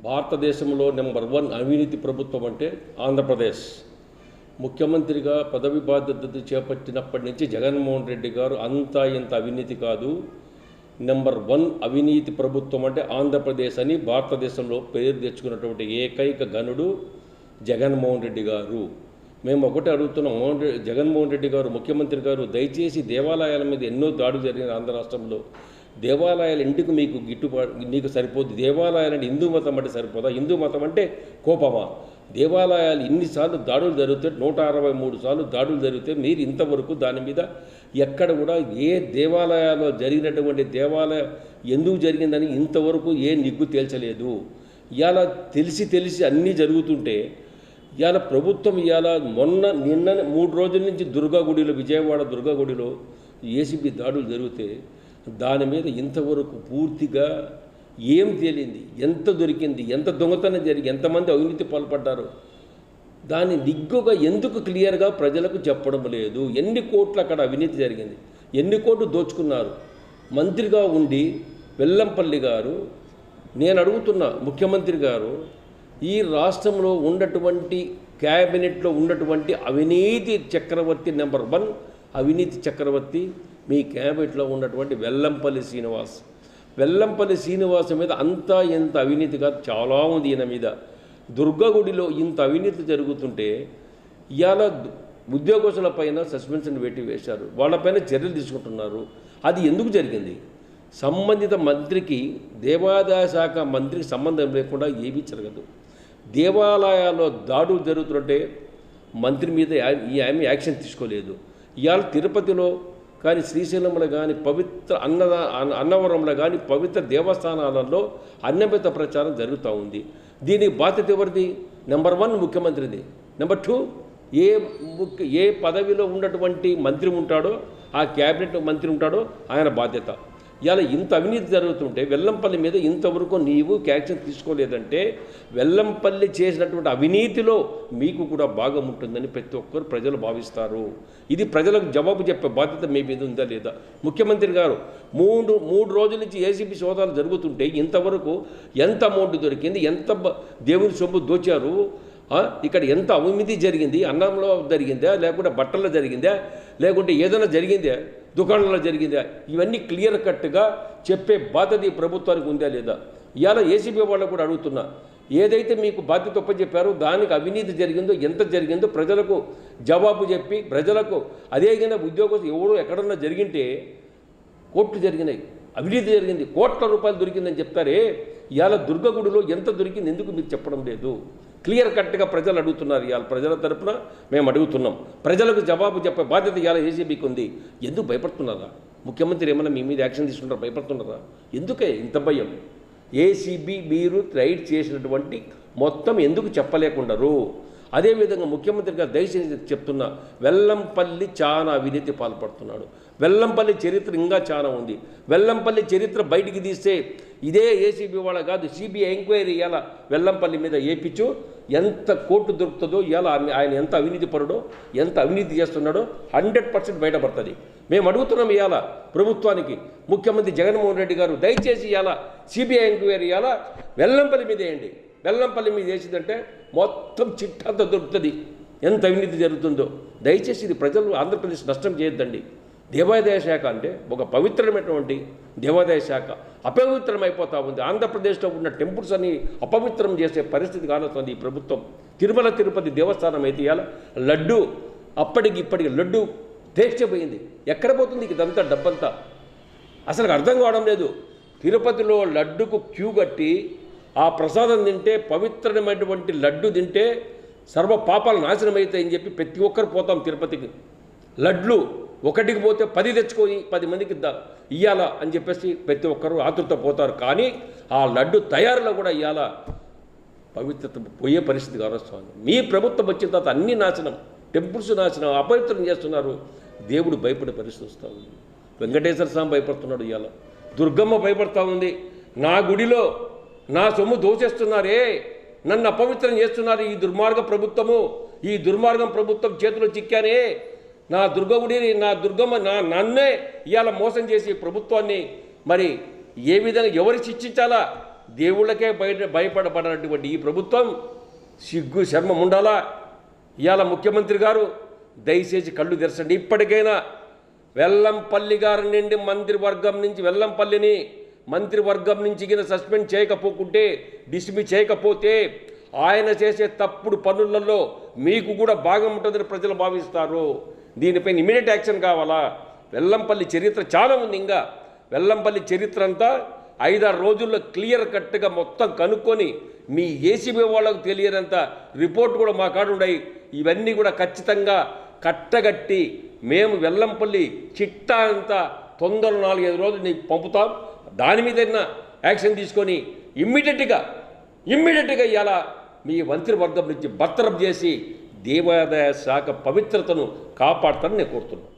భారతదేశంలో నెంబర్ 1 అవినీతి ప్రభుత్వం అంటే ఆంధ్రప్రదేశ్. ముఖ్యమంత్రిగా పదవి బాధ్యతలు చేపట్టినప్పటి నుంచి జగన్మోహన్ రెడ్డి గారు అంతా ఇంత అవినీతి కాదు, నెంబర్ 1 అవినీతి ప్రభుత్వం అంటే ఆంధ్రప్రదేశ్ అని భారతదేశంలో పేరు తెచ్చుకున్నటువంటి ఏకైక గనుడు జగన్మోహన్ రెడ్డి గారు. మేము ఒకటే అడుగుతున్నాం, జగన్మోహన్ రెడ్డి గారు ముఖ్యమంత్రి గారు దయచేసి దేవాలయాల మీద ఎన్నో దాడులు జరిగిన ఆంధ్ర రాష్ట్రంలో, దేవాలయాలు ఇంటికి మీకు నీకు సరిపోద్ది, దేవాలయాలంటే హిందూ మతం అంటే సరిపోదా, హిందూ మతం అంటే కోపమా? దేవాలయాలు ఇన్నిసార్లు దాడులు జరిగితే 163 సార్లు దాడులు జరిగితే మీరు ఇంతవరకు దాని మీద ఎక్కడ కూడా ఏ దేవాలయాల్లో జరిగినటువంటి దేవాలయం ఎందుకు జరిగిందని ఇంతవరకు ఏ నిగ్గు తేల్చలేదు. ఇవాళ తెలిసి అన్నీ జరుగుతుంటే ఇవాళ ప్రభుత్వం నిన్న 3 రోజుల నుంచి దుర్గాగుడిలో, విజయవాడ దుర్గాగుడిలో ఏసీబీ దాడులు జరిగితే దాని మీద ఇంతవరకు పూర్తిగా ఏం తేలింది, ఎంత దొరికింది, ఎంత దొంగతనం జరిగి ఎంతమంది అవినీతి పాల్పడ్డారు, దాన్ని నిగ్గుగా ఎందుకు క్లియర్గా ప్రజలకు చెప్పడం లేదు? ఎన్ని కోట్లు అక్కడ అవినీతి జరిగింది, ఎన్ని కోట్లు దోచుకున్నారు? మంత్రిగా ఉండి వెల్లంపల్లి గారు, నేను అడుగుతున్నా ముఖ్యమంత్రి గారు, ఈ రాష్ట్రంలో ఉన్నటువంటి క్యాబినెట్లో ఉన్నటువంటి అవినీతి చక్రవర్తి నెంబర్ 1 అవినీతి చక్రవర్తి మీ క్యాబినెట్లో ఉన్నటువంటి వెల్లంపల్లి శ్రీనివాస్ మీద అంతా ఎంత అవినీతిగా చాలా ఉంది. ఈయన మీద దుర్గగుడిలో ఇంత అవినీతి జరుగుతుంటే ఇవాళ ఉద్యోగస్తుల పైన సస్పెన్షన్ వేశారు, వాళ్ళపైన చర్యలు తీసుకుంటున్నారు. అది ఎందుకు జరిగింది? సంబంధిత మంత్రికి, దేవాదాయ శాఖ మంత్రికి సంబంధం లేకుండా ఏమీ జరగదు. దేవాలయాల్లో దాడులు జరుగుతుంటే మంత్రి మీద ఆమె యాక్షన్ తీసుకోలేదు. ఇవాళ తిరుపతిలో కానీ, శ్రీశైలంలో కానీ, పవిత్ర అన్నవరంలో కానీ పవిత్ర దేవస్థానాలలో అన్యమిత ప్రచారం జరుగుతూ ఉంది. దీనికి బాధ్యత ఎవరిది? నెంబర్ 1 ముఖ్యమంత్రిది. నెంబర్ 2 ఏ పదవిలో ఉన్నటువంటి మంత్రి ఉంటాడో, ఆ క్యాబినెట్ మంత్రి ఉంటాడో ఆయన బాధ్యత. ఇలా ఇంత అవినీతి జరుగుతుంటే వెల్లంపల్లి మీద ఇంతవరకు నీవు యాక్షన్ తీసుకోలేదంటే వెల్లంపల్లి చేసినటువంటి అవినీతిలో మీకు కూడా భాగం ఉంటుందని ప్రతి ఒక్కరు ప్రజలు భావిస్తారు. ఇది ప్రజలకు జవాబు చెప్పే బాధ్యత మీ మీద ఉందా లేదా? ముఖ్యమంత్రి గారు మూడు రోజుల నుంచి ఏసీబీ సోదాలు జరుగుతుంటే ఇంతవరకు ఎంత అమౌంట్ దొరికింది, ఎంత దేవుని సొమ్ము దోచారు, ఇక్కడ ఎంత అవినీతి జరిగింది, అన్నంలో జరిగిందా, లేకుంటే బట్టల్లో జరిగిందా, లేకుంటే ఏదైనా జరిగిందా, దుకాణంలో జరిగిందా, ఇవన్నీ క్లియర్ కట్గా చెప్పే బాధ్యత ఈ ప్రభుత్వానికి ఉందా లేదా? ఇవాళ ఏసీబీ వాళ్ళకు కూడా అడుగుతున్నా, ఏదైతే మీకు బాధ్యత ఒప్పచెప్పారో దానికి అవినీతి జరిగిందో, ఎంత జరిగిందో ప్రజలకు జవాబు చెప్పి, ప్రజలకు అదేవిధంగా ఉద్యోగస్తులు ఎవడో ఎక్కడన్నా జరిగింటే కోట్లు జరిగినాయి, అవినీతి జరిగింది, కోట్ల రూపాయలు దొరికిందని చెప్తారే, ఇవాళ దుర్గగుడిలో ఎంత దొరికింది ఎందుకు మీరు చెప్పడం లేదు? క్లియర్ కట్గా ప్రజలు అడుగుతున్నారు. ఇవాళ ప్రజల తరపున మేము అడుగుతున్నాం, ప్రజలకు జవాబు చెప్పే బాధ్యత ఇవాళ ఏసీబీకి ఉంది. ఎందుకు భయపడుతున్నారా? ముఖ్యమంత్రి ఏమన్నా మీ మీద యాక్షన్ తీసుకుంటారా? భయపడుతున్నారా? ఎందుకే ఇంత భయం? ఏసీబీ మీరు రైడ్ చేసినటువంటి మొత్తం ఎందుకు చెప్పలేకుండారు? అదేవిధంగా ముఖ్యమంత్రిగా దయచేసి చెప్తున్నా, వెల్లంపల్లి చాలా అవినీతి పాల్పడుతున్నాడు. వెల్లంపల్లి చరిత్ర ఇంకా చాలా ఉంది. వెల్లంపల్లి చరిత్ర బయటికి తీస్తే ఇదే ఏసీబీ వాళ్ళ కాదు, సిబిఐ ఎంక్వైరీ ఇలా వెల్లంపల్లి మీద ఏపించు, ఎంత కోర్టు దొరుకుతుందో, ఇలా ఆయన ఎంత అవినీతి పరుడో, ఎంత అవినీతి చేస్తున్నాడో 100% బయటపడుతుంది. మేము అడుగుతున్నాం ఇవాళ ప్రభుత్వానికి, ముఖ్యమంత్రి జగన్మోహన్ రెడ్డి గారు దయచేసి ఇవాళ సిబిఐ ఎంక్వైరీ ఇలా వెల్లంపల్లి మీద వేయండి. వెల్లంపల్లి మీద వేసిందంటే మొత్తం చిట్టంతా దొరుకుతుంది, ఎంత అవినీతి జరుగుతుందో. దయచేసి ఇది ప్రజలు ఆంధ్రప్రదేశ్ నష్టం చేయొద్దండి. దేవాదాయ శాఖ అంటే ఒక పవిత్రమైనటువంటి దేవాదాయ శాఖ అపవిత్రమైపోతూ ఉంది. ఆంధ్రప్రదేశ్లో ఉన్న టెంపుల్స్ అని అపవిత్రం చేసే పరిస్థితి కానొస్తుంది ఈ ప్రభుత్వం. తిరుమల తిరుపతి దేవస్థానం అయితే ఇవాళ లడ్డు ఇప్పటికి లడ్డు టేస్ట్ పోయింది. ఎక్కడ పోతుంది ఇదంతా డబ్బంతా? అసలు అర్థం కావడం లేదు. తిరుపతిలో లడ్డుకు క్యూ కట్టి ఆ ప్రసాదం తింటే, పవిత్రమైనటువంటి లడ్డు తింటే సర్వ పాపాలు నాశనం అవుతాయని చెప్పి ప్రతి ఒక్కరు పోతాం తిరుపతికి. లడ్లు ఒకటికి పోతే 10 తెచ్చుకొని 10 మందికి ఇయ్యాలా అని చెప్పేసి ప్రతి ఒక్కరు ఆతృత పోతారు. కానీ ఆ లడ్డు తయారులో కూడా ఇయ్యాల పవిత్రత పోయే పరిస్థితి కానొస్తుంది. మీ ప్రభుత్వం వచ్చిన తర్వాత అన్ని నాశనం, టెంపుల్స్ నాశనం, అపవిత్రం చేస్తున్నారు. దేవుడు భయపడే పరిస్థితి వస్తూ ఉంది. వెంకటేశ్వర స్వామి భయపడుతున్నాడు, ఇవాళ దుర్గమ్మ భయపడతా ఉంది. నా గుడిలో నా సొమ్ము దోచేస్తున్నారే, నన్ను అపవిత్రం చేస్తున్నారు ఈ దుర్మార్గ ప్రభుత్వము, ఈ దుర్మార్గం ప్రభుత్వం చేతిలో చిక్కానే, నా దుర్గగుడిని, నా దుర్గమ్మ నన్నే ఇవాళ మోసం చేసి ప్రభుత్వాన్ని మరి ఏ విధంగా ఎవరు శిక్షించాలా? దేవుళ్ళకే భయపడబడినటువంటి ఈ ప్రభుత్వం సిగ్గు శర్మం ఉండాలా? ఇవాళ ముఖ్యమంత్రి గారు దయచేసి కళ్ళు తెరచండి. ఇప్పటికైనా వెల్లంపల్లి గారి నుండి వెల్లంపల్లిని మంత్రివర్గం నుంచి కింద సస్పెండ్ చేయకపోకుంటే, డిస్మిస్ చేయకపోతే ఆయన చేసే తప్పుడు పనులలో మీకు కూడా భాగం ఉంటుందని ప్రజలు భావిస్తారు. దీనిపైన ఇమీడియట్ యాక్షన్ కావాలా? వెల్లంపల్లి చరిత్ర చాలా ఉంది. ఇంకా వెల్లంపల్లి చరిత్ర అంతా 5-6 రోజుల్లో క్లియర్ కట్గా మొత్తం కనుక్కొని మీ ఏసీబీ వాళ్ళకు తెలియనంత రిపోర్ట్ కూడా మా కాడ ఉన్నాయి. ఇవన్నీ కూడా ఖచ్చితంగా కట్టగట్టి మేము వెల్లంపల్లి చిట్టా అంతా తొందరలో 4-5 రోజులు నీకు పంపుతాం. దాని మీద యాక్షన్ తీసుకొని ఇమ్మీడియట్గా ఇవాళ మీ మంత్రివర్గం నుంచి బర్తరఫ్ చేసి దేవాదాయ శాఖ పవిత్రతను కాపాడతానని నేను కోరుతున్నాను.